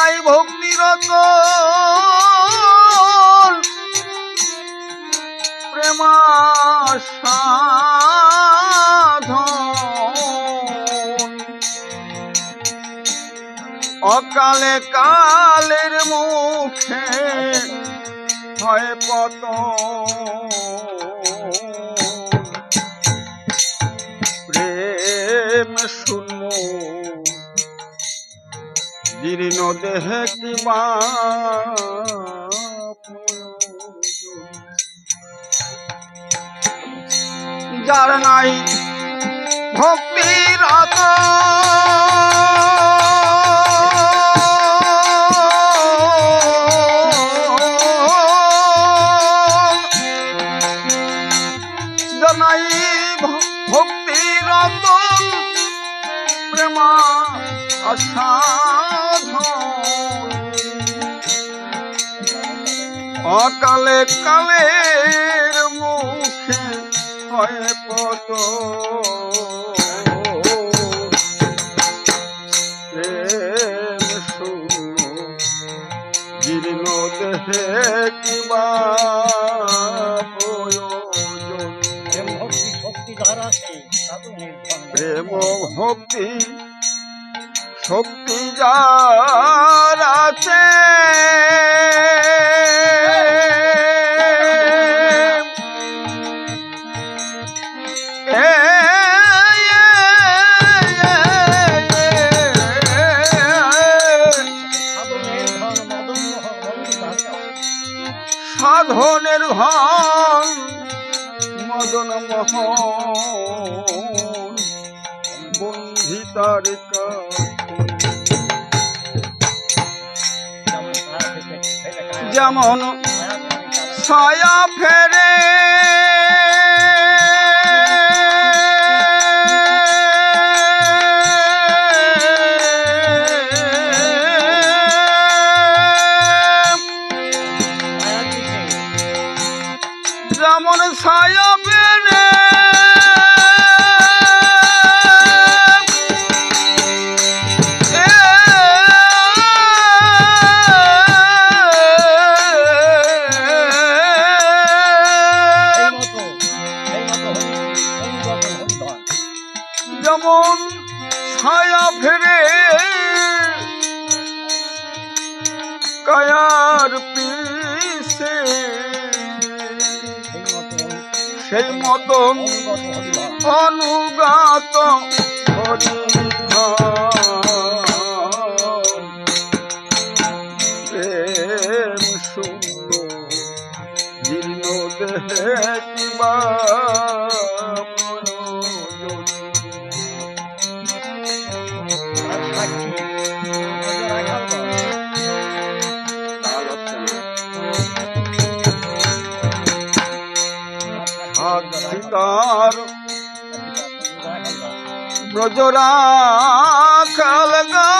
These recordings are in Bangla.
নাই ভক্তিরত প্রেমা সাধন অকালে কালের মুখে হয় পতন প্রেম শূন্য জীর্ণ দেহে কিবা যার নাই ভক্তির জানাই ভক্তির প্রেমা সাধন অকালে কালের মুখে হয় পতন প্রেম শূন্য জীর্ণ দেহে কিবা প্রয়োজন প্রেম ভক্তি শক্তি যার আছে সাধনের ধন মদন মোহন বন্ধিতার যেমন ছায়া ফেরে যেমন ছায়া ফেরে যেমন ছায়া ফেরে কায়ার পিছে সেই মতন অনুগাত প্রেম শূন্য জীর্ণ দেহে কিবা সীতার ব্রজরা কালগা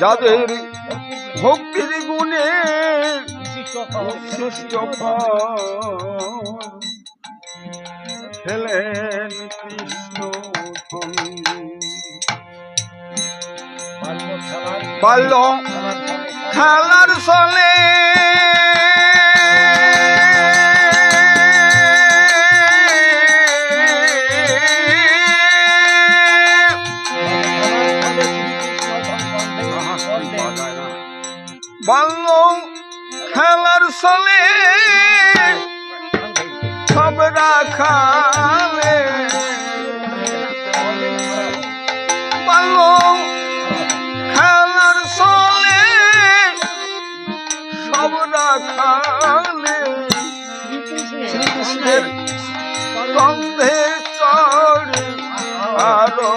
যাদের ভক্তির গুণে উচ্ছিষ্ট খেলেন কৃষ্ণ বাল্য খেলার চলে বাল্য খেলার চলে সব রাখালে বাল্য খেলার চলে সব রাখালে শ্রীকৃষ্ণের গন্ধে চড়ে আরো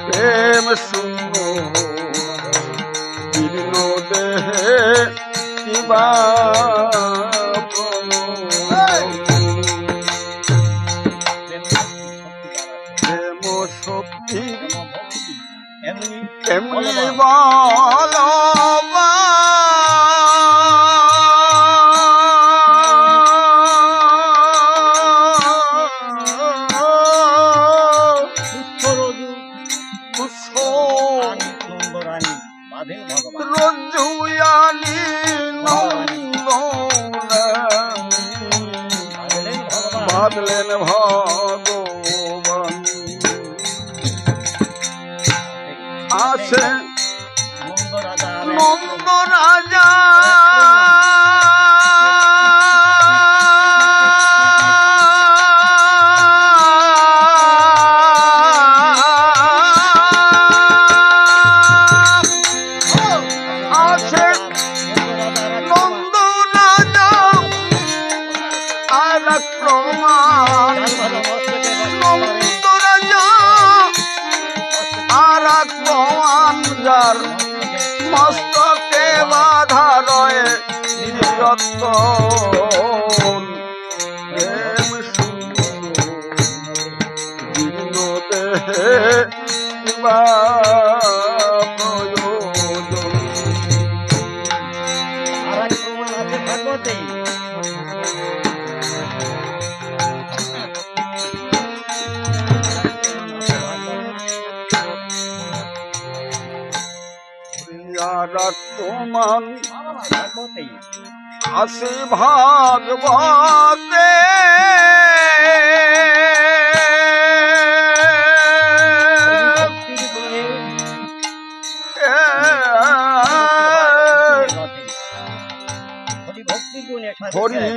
প্রেম শূন্য জীর্ণ দেহে কিবা শক্তি এমনি এমনি বলবা রজ্জুয়ানি বাদলেন ভগবান আছে নন্দ রাজা আছে নন্দ রাজা আর প্রমাণ নন্দ রাজা আর প্রমাণ যার মস্তকে বাধা রয়ে নিরত্ত প্রেম জীর্ণ দেহে কিবা প্রয়োজন আর এক প্রমাণ আছে ভাগবতে প্রমাণ আসি ভাগবতে হরি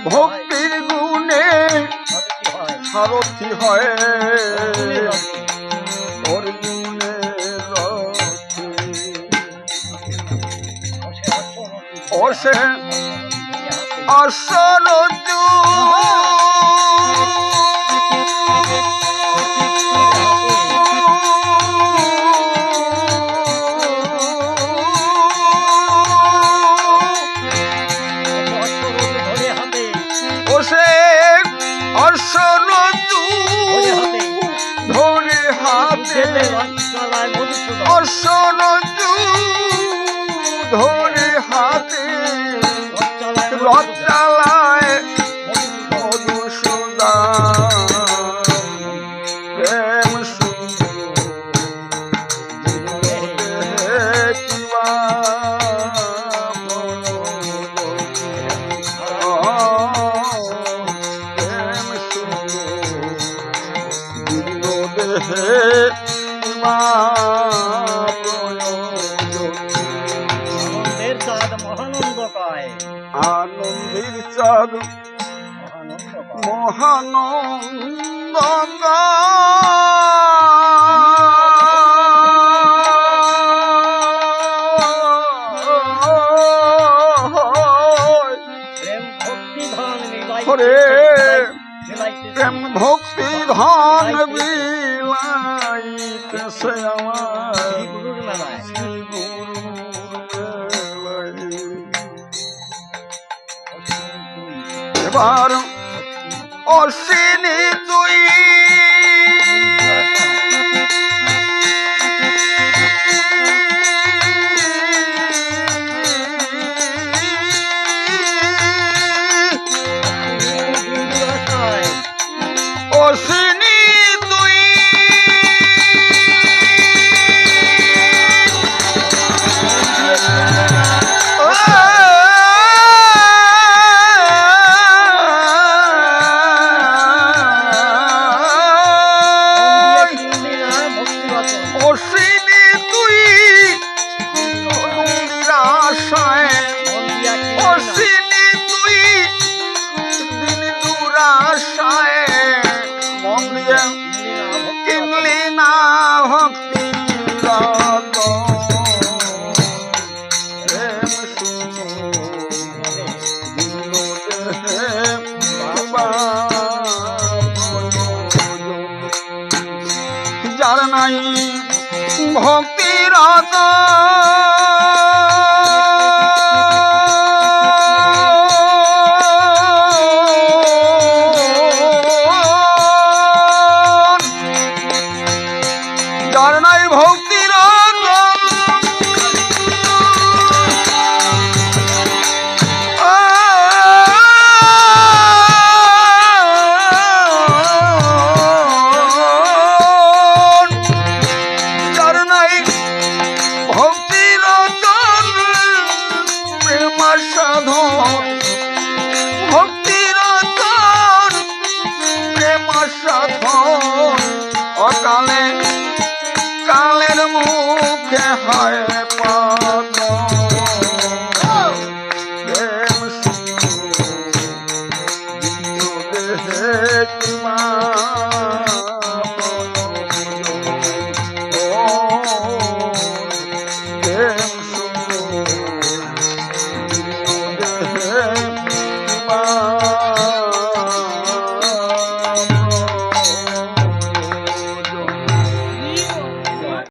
ভক্তির গুণে সারথি হয় অর্জুনে অসে অসরজু ওসে অসরজু ধরে হাতে অসরজু ধরে হাতে লজ্জালায় মধুসূদন প্রেম কিবা প্রেম দেহে কিবা আনন্দের চাঁদ মহানন্দ হরে প্রেম ভক্তি ধন বিলাইতেছে আমার গুরুর মেলায় এবার অশ্বিনী তুই অশ্বিনী তুই অশ্বিনী তুই নিরাশায় অশ্বিনী তুই দিন দুরাশায় মন দিয়ে কিনলি না ভক্তি রত প্রেম যার নাই ভক্তি রত ভক্তির যার নাই ভক্তির প্রেমা সাধন ভক্তির প্রেমা সাধন অকালে কালের মুখে হয়